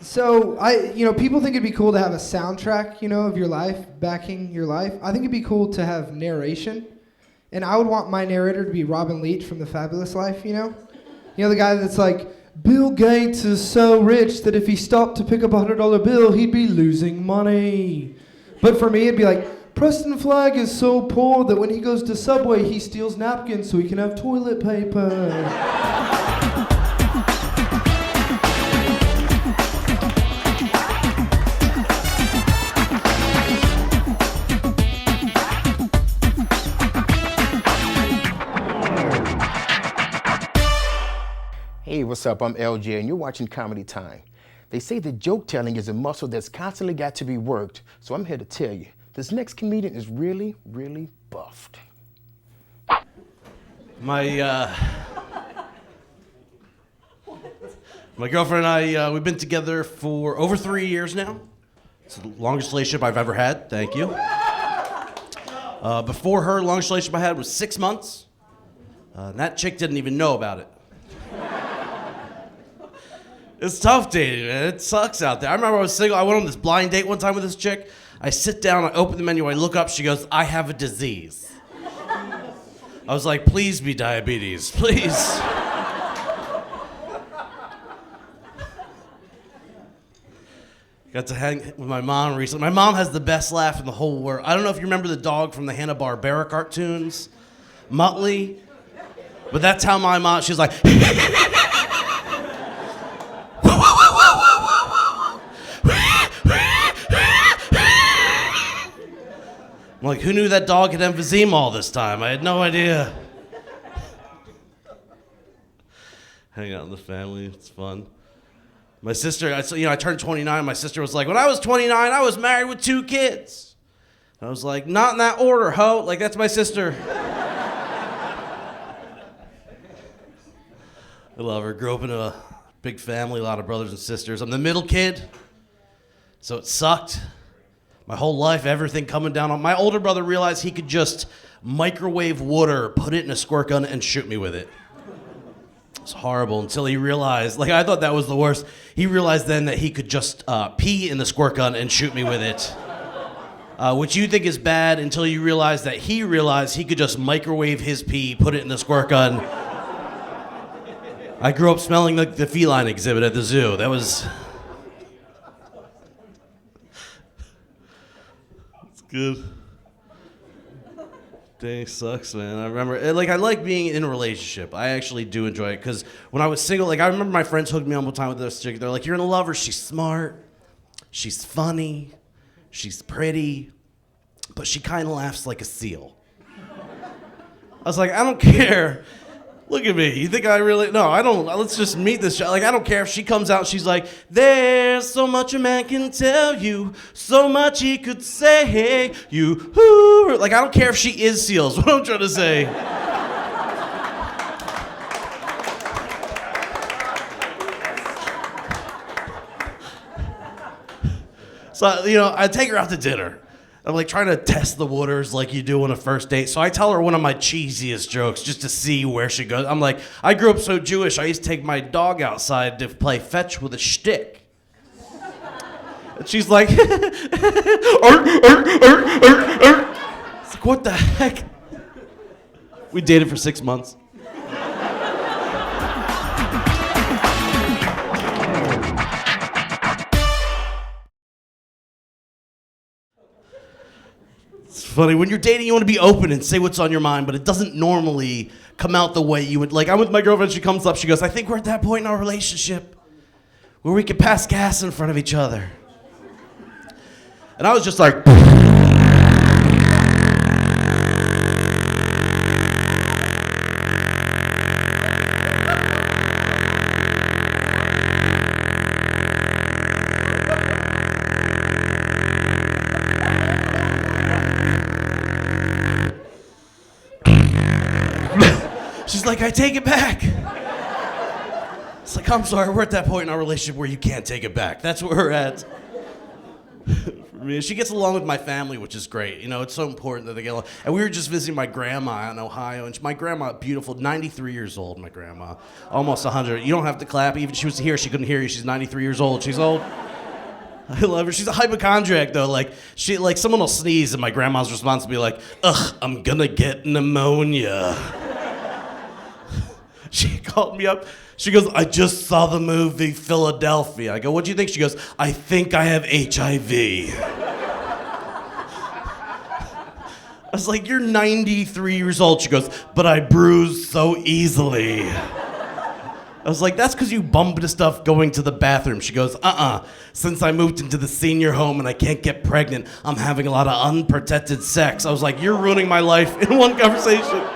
So people think it'd be cool to have a soundtrack, of your life, backing your life. I think it'd be cool to have narration, and I would want my narrator to be Robin Leach from The Fabulous Life, the guy that's like, Bill Gates is so rich that if he stopped to pick up $100 bill, he'd be losing money. But for me, it'd be like, Preston Flagg is so poor that when he goes to Subway, he steals napkins so he can have toilet paper. Hey, what's up? I'm LJ, and you're watching Comedy Time. They say that joke telling is a muscle that's constantly got to be worked, so I'm here to tell you, this next comedian is really, really buffed. My girlfriend and I, we've been together for over 3 years now. It's the longest relationship I've ever had, thank you. Before her, the longest relationship I had was 6 months. And that chick didn't even know about it. It's tough dating, man. It sucks out there. I remember I was single. I went on this blind date one time with this chick. I sit down, I open the menu, I look up, she goes, I have a disease. I was like, please be diabetes, please. Got to hang with my mom recently. My mom has the best laugh in the whole world. I don't know if you remember the dog from the Hanna-Barbera cartoons, Muttley, but that's how my mom, she's like, I'm like, who knew that dog had emphysema all this time? I had no idea. Hang out with the family, it's fun. My sister, I turned 29. My sister was like, when I was 29, I was married with 2 kids. I was like, not in that order, ho. Like, that's my sister. I love her. Grew up in a big family, a lot of brothers and sisters. I'm the middle kid, so it sucked. My whole life, everything coming down on... My older brother realized he could just microwave water, put it in a squirt gun, and shoot me with it. It was horrible until he realized... I thought that was the worst. He realized then that he could just pee in the squirt gun and shoot me with it. Which you think is bad until you realize that he realized he could just microwave his pee, put it in the squirt gun. I grew up smelling like the feline exhibit at the zoo. That was... Good. Dang, sucks, man. I remember, I like being in a relationship. I actually do enjoy it, because when I was single, I remember my friends hooked me up one time with this chick. They're like, you're in a lover. She's smart. She's funny. She's pretty. But she kind of laughs like a seal. I was like, I don't care. Look at me. You think I really... No, I don't... Let's just meet this... I don't care if she comes out and she's like, there's so much a man can tell you, so much he could say, you... Ooh. I don't care if she is seals. What I'm trying to say. So, I take her out to dinner. I'm trying to test the waters like you do on a first date. So I tell her one of my cheesiest jokes just to see where she goes. I'm like, I grew up so Jewish, I used to take my dog outside to play fetch with a shtick. And she's like, It's like, what the heck? We dated for 6 months. It's funny, when you're dating, you want to be open and say what's on your mind, but it doesn't normally come out the way you would. I'm with my girlfriend, she comes up, she goes, I think we're at that point in our relationship where we can pass gas in front of each other. And I was just like... She's like, I take it back. It's like, I'm sorry, we're at that point in our relationship where you can't take it back. That's where we're at. For me, she gets along with my family, which is great. You know, it's so important that they get along. And we were just visiting my grandma in Ohio, and my grandma, beautiful, 93 years old, my grandma. Almost 100. You don't have to clap. Even if she was here, she couldn't hear you. She's 93 years old. She's old. I love her. She's a hypochondriac, though. Like, someone will sneeze, and my grandma's response will be like, ugh, I'm gonna get pneumonia. She called me up. She goes, I just saw the movie Philadelphia. I go, what do you think? She goes, I think I have HIV. I was like, you're 93 years old. She goes, but I bruise so easily. I was like, that's because you bump into stuff going to the bathroom. She goes, since I moved into the senior home and I can't get pregnant, I'm having a lot of unprotected sex. I was like, you're ruining my life in one conversation.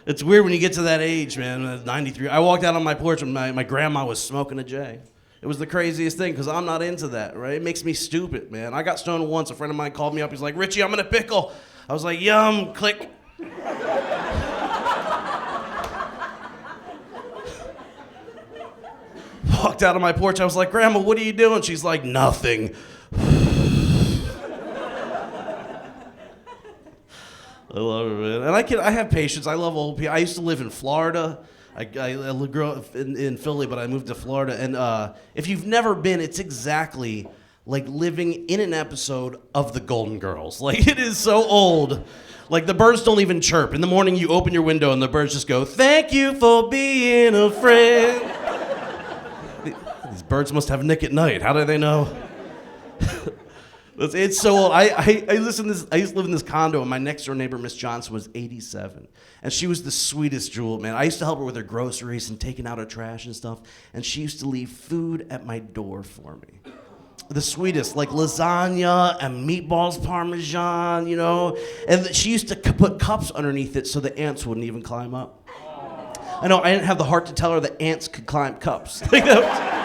It's weird when you get to that age, man, 93. I walked out on my porch and my grandma was smoking a J. It was the craziest thing because I'm not into that, right? It makes me stupid, man. I got stoned once. A friend of mine called me up. He's like, Richie, I'm in a pickle. I was like, yum, click. Walked out on my porch. I was like, Grandma, what are you doing? She's like, nothing. I love it, man. And I have patience. I love old people. I used to live in Florida. I grew up in Philly, but I moved to Florida. And if you've never been, it's exactly like living in an episode of The Golden Girls. Like, it is so old. Like, the birds don't even chirp. In the morning, you open your window, and the birds just go, thank you for being a friend. These birds must have Nick at night. How do they know? It's so old. I used to live in this condo, and my next door neighbor, Miss Johnson, was 87. And she was the sweetest jewel, man. I used to help her with her groceries and taking out her trash and stuff. And she used to leave food at my door for me. The sweetest, like lasagna and meatballs parmesan, you know. And she used to put cups underneath it so the ants wouldn't even climb up. I know, I didn't have the heart to tell her that ants could climb cups. Like that.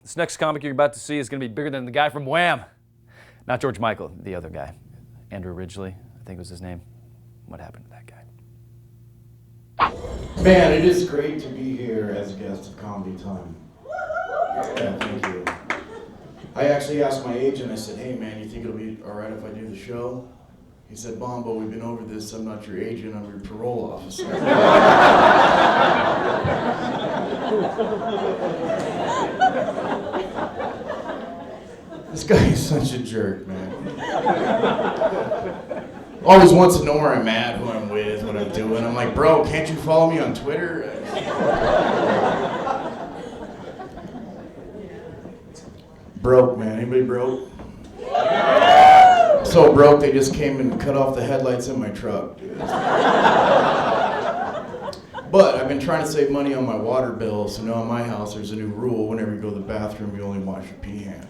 This next comic you're about to see is going to be bigger than the guy from Wham! Not George Michael, the other guy. Andrew Ridgely, I think was his name. What happened to that guy? Man, it is great to be here as a guest of Comedy Time. Yeah, thank you. I actually asked my agent, I said, hey man, you think it'll be alright if I do the show? He said, Bombo, we've been over this, I'm not your agent, I'm your parole officer. This guy is such a jerk, man. Always wants to know where I'm at, who I'm with, what I'm doing. I'm like, bro, can't you follow me on Twitter? Broke, man. Anybody broke? So broke, they just came and cut off the headlights in my truck, dude. But I've been trying to save money on my water bill, so now in my house there's a new rule. Whenever you go to the bathroom, you only wash your pee hand.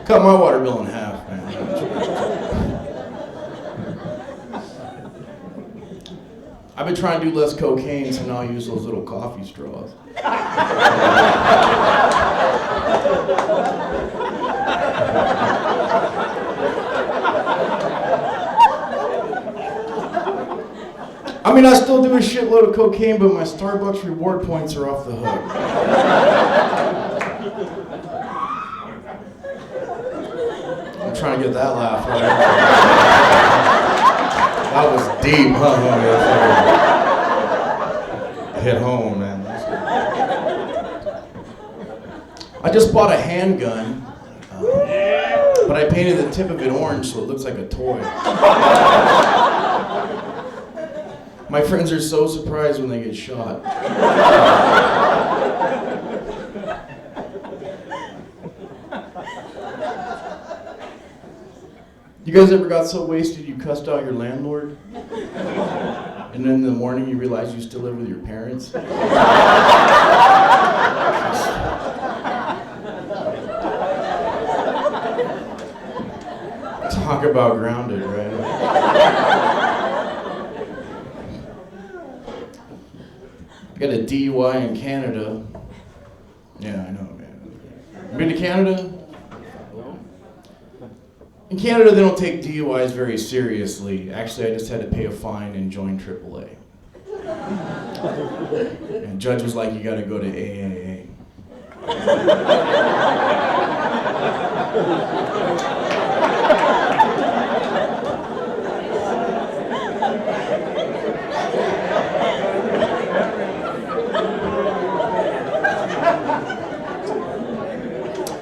Cut my water bill in half, man. I've been trying to do less cocaine, so now I use those little coffee straws. I mean, I still do a shitload of cocaine, but my Starbucks reward points are off the hook. I'm trying to get that laugh right. That was deep, huh? Hit home, man. I just bought a handgun, but I painted the tip of it orange so it looks like a toy. My friends are so surprised when they get shot. You guys ever got so wasted you cussed out your landlord? And then in the morning you realize you still live with your parents? Talk about grounded, right? I got a DUI in Canada. Yeah, I know, man. You been to Canada? In Canada, they don't take DUIs very seriously. Actually, I just had to pay a fine and join AAA. And the judge was like, you gotta go to AAA.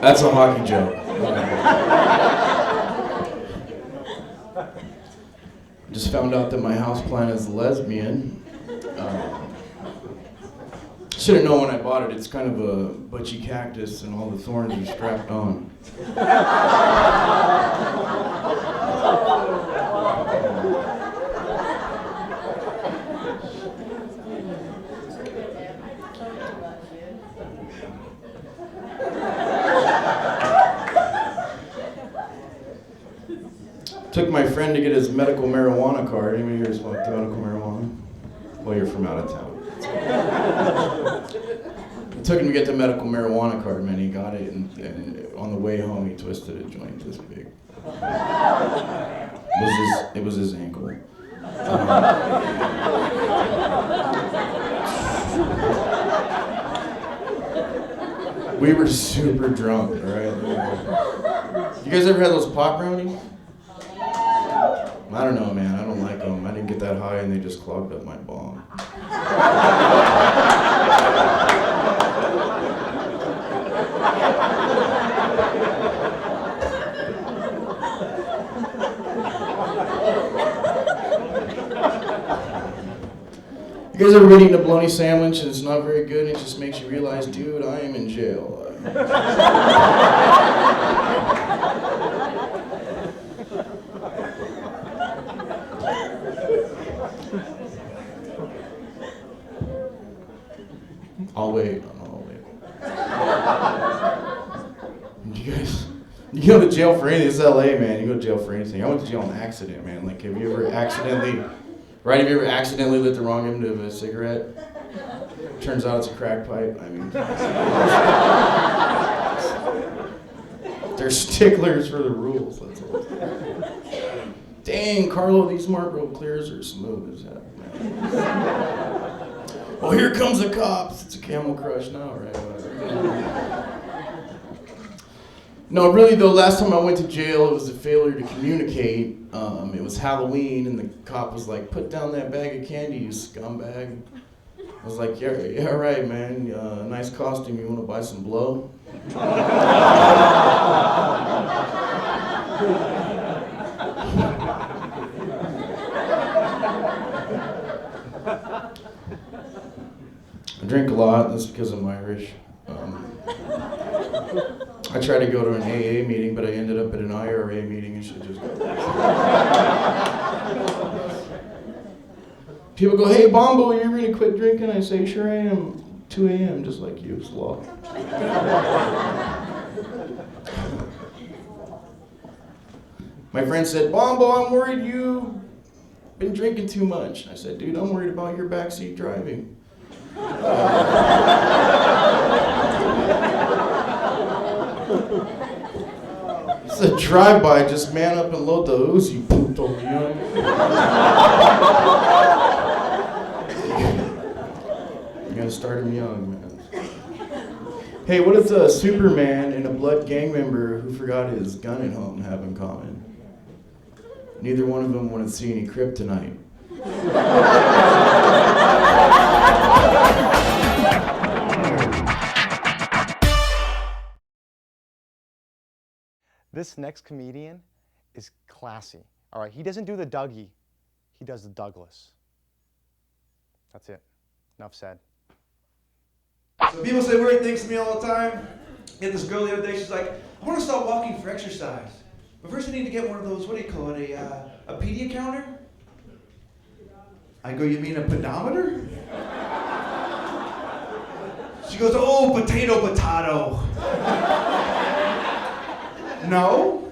That's a hockey joke. Just found out that my houseplant is lesbian. Should have known when I bought it. It's kind of a butchy cactus and all the thorns are strapped on. Took my friend to get his medical marijuana card. Anybody here smoke medical marijuana? Well, you're from out of town. It took him to get the medical marijuana card, man. He got it, and on the way home, he twisted a joint this big. It was his ankle. We were super drunk, all right? You guys ever had those pot brownies? I don't know, man. I don't like them. I didn't get that high, and they just clogged up my bong. You guys ever been eating a bologna sandwich and it's not very good and it just makes you realize, dude, I am in jail. I'll wait. You go to jail for anything. It's LA, man. You go to jail for anything. I went to jail on accident, man. Like, have you ever accidentally lit the wrong end of a cigarette? Turns out it's a crack pipe. I mean, they're sticklers for the rules. That's all. Dang, Carlo, these Marlboro Clears are smooth as hell, man. Oh, here comes the cops. It's a Camel Crush now, right? Whatever. No, really though, last time I went to jail, it was a failure to communicate. It was Halloween, and the cop was like, "Put down that bag of candy, you scumbag." I was like, yeah, right, man. Nice costume. You want to buy some blow? I drink a lot. That's because I'm Irish. I tried to go to an AA meeting, but I ended up at an IRA meeting and should just go. People go, "Hey, Bombo, you ever gonna quit drinking?" I say, "Sure I am. 2 a.m. just like you, sloth." My friend said, "Bombo, I'm worried you've been drinking too much." I said, "Dude, I'm worried about your backseat driving." It's a drive-by, just man up and load the Uzi, puto, you know? You gotta start him young, man. Hey, what does a Superman and a blood gang member who forgot his gun at home have in common? Neither one of them want to see any kryptonite. This next comedian is classy. All right, he doesn't do the Dougie, he does the Douglas. That's it. Enough said. So people say weird things to me all the time. I had this girl the other day, she's like, "I want to start walking for exercise. But first I need to get one of those, what do you call it, a pedia counter?" I go, "You mean a pedometer?" She goes, "Oh, potato. No.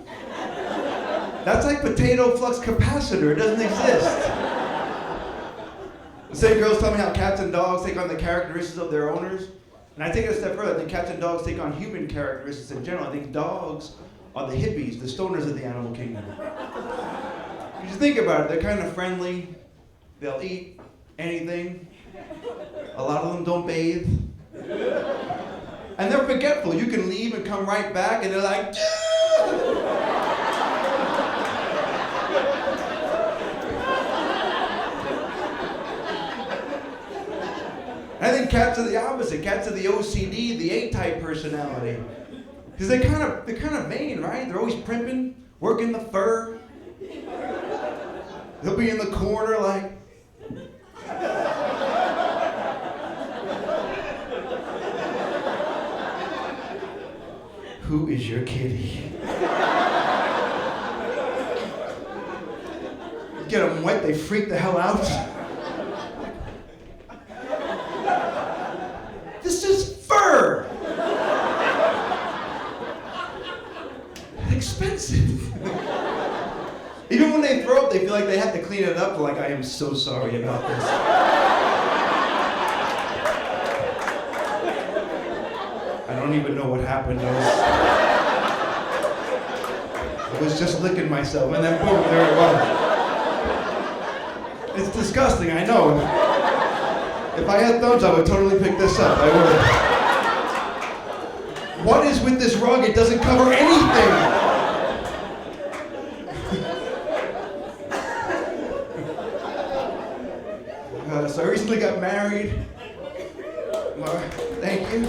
That's like potato flux capacitor. It doesn't exist. Say girls tell me how cats and dogs take on the characteristics of their owners. And I take it a step further. I think cats and dogs take on human characteristics in general. I think dogs are the hippies, the stoners of the animal kingdom. You just think about it. They're kind of friendly. They'll eat anything. A lot of them don't bathe. And they're forgetful. You can leave and come right back, and they're like, I think cats are the opposite. Cats are the OCD, the A-type personality. Because they're kind of vain, right? They're always primping, working the fur. They'll be in the corner like, who is your kitty? Get them wet, they freak the hell out. This is fur. Expensive. Even when they throw up, they feel like they have to clean it up. They're like, I am so sorry about this. I don't even know what happened. I was just licking myself, and then boom, there it was. It's disgusting, I know. If I had thumbs, I would totally pick this up. I would. What is with this rug? It doesn't cover anything. So I recently got married. Thank you.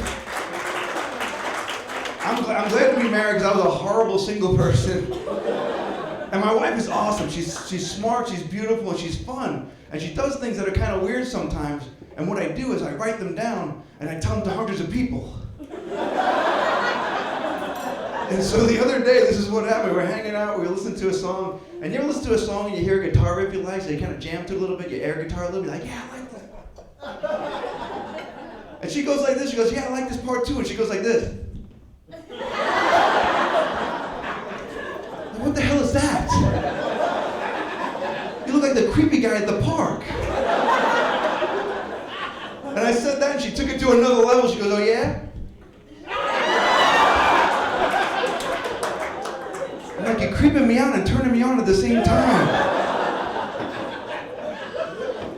I'm glad to be married because I was a horrible single person. And my wife is awesome. She's smart, she's beautiful, and she's fun. And she does things that are kind of weird sometimes. And what I do is I write them down and I tell them to hundreds of people. And so the other day, this is what happened. We were hanging out, we were listening to a song. And you ever listen to a song and you hear a guitar riff you like, so you kind of jam to it a little bit, you air guitar a little bit, like, yeah, I like that. And she goes like this, she goes, yeah, I like this part too. And she goes like this. What the hell is that? You look like the creepy guy at the park. And I said that and she took it to another level. She goes, oh yeah? I'm like, you're creeping me out and turning me on at the same time.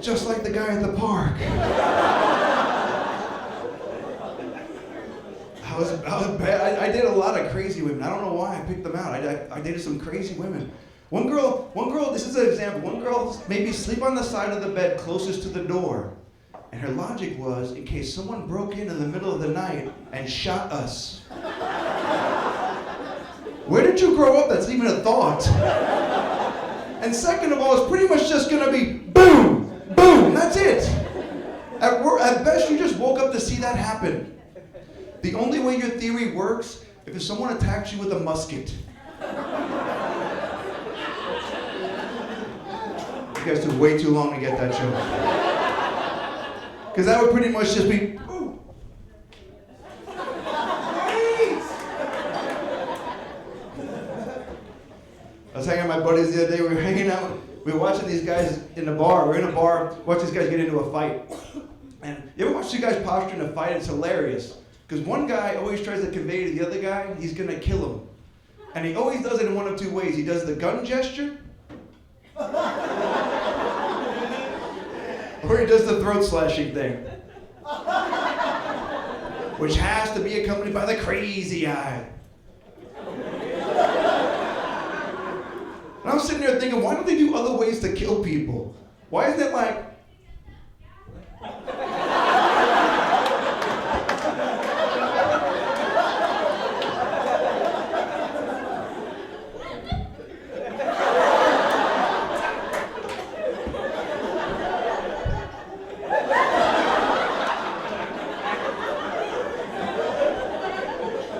Just like the guy at the park. I was bad. I dated a lot of crazy women. I don't know why I picked them out. I dated some crazy women. One girl, this is an example. One girl made me sleep on the side of the bed closest to the door. And her logic was, in case someone broke in the middle of the night and shot us. Where did you grow up? That's even a thought. And second of all, it's pretty much just gonna be boom, boom, that's it. At best, you just woke up to see that happen. The only way your theory works if someone attacks you with a musket. You guys took way too long to get that joke. Because that would pretty much just be, ooh. I was hanging out with my buddies the other day. We were hanging out. We were watching these guys in the bar. We're in a bar, watch these guys get into a fight. And you ever watch two guys posture in a fight? It's hilarious. Because one guy always tries to convey to the other guy he's going to kill him. And he always does it in one of two ways. He does the gun gesture, or he does the throat slashing thing. Which has to be accompanied by the crazy eye. And I'm sitting there thinking, why don't they do other ways to kill people? Why isn't it like...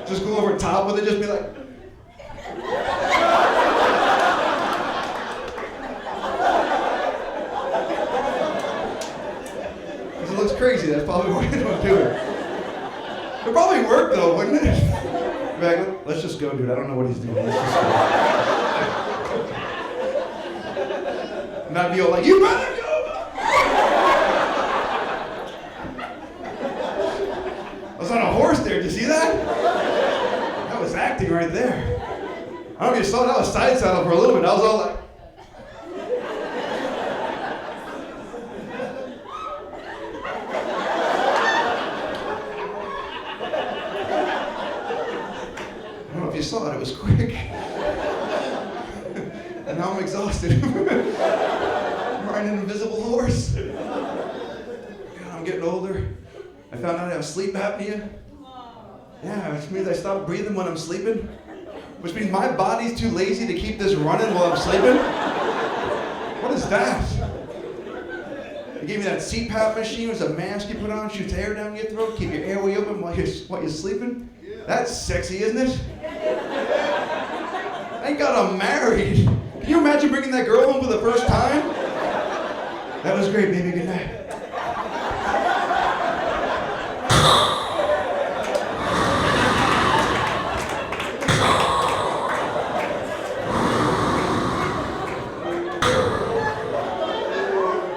just go over top with it, just be like... Because it looks crazy, that's probably why they don't do it. It'd probably work though, wouldn't it? Like, let's just go, dude, I don't know what he's doing, let's just go. Not be all like, you better go! Did you see that? That was acting right there. I don't know if you saw that. I was side saddle for a little bit. I was all like. I don't know if you saw it. It was quick. And now I'm exhausted. I'm riding an invisible horse. God, I'm getting older. I found out I have sleep apnea. Yeah, which means I stop breathing when I'm sleeping. Which means my body's too lazy to keep this running while I'm sleeping. What is that? They gave me that CPAP machine. It's a mask you put on, shoots air down your throat, keep your airway open while you're sleeping. That's sexy, isn't it? Thank God I'm married. Can you imagine bringing that girl home for the first time? That was great, baby. Good night.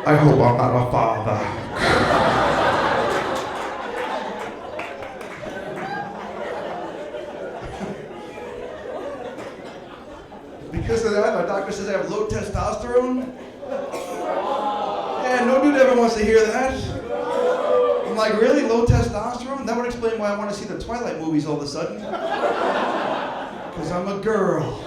I hope I'm not a father. Because of that, my doctor says I have low testosterone. Yeah, no dude ever wants to hear that. I'm like, really? Low testosterone? That would explain why I want to see the Twilight movies all of a sudden. Because I'm a girl.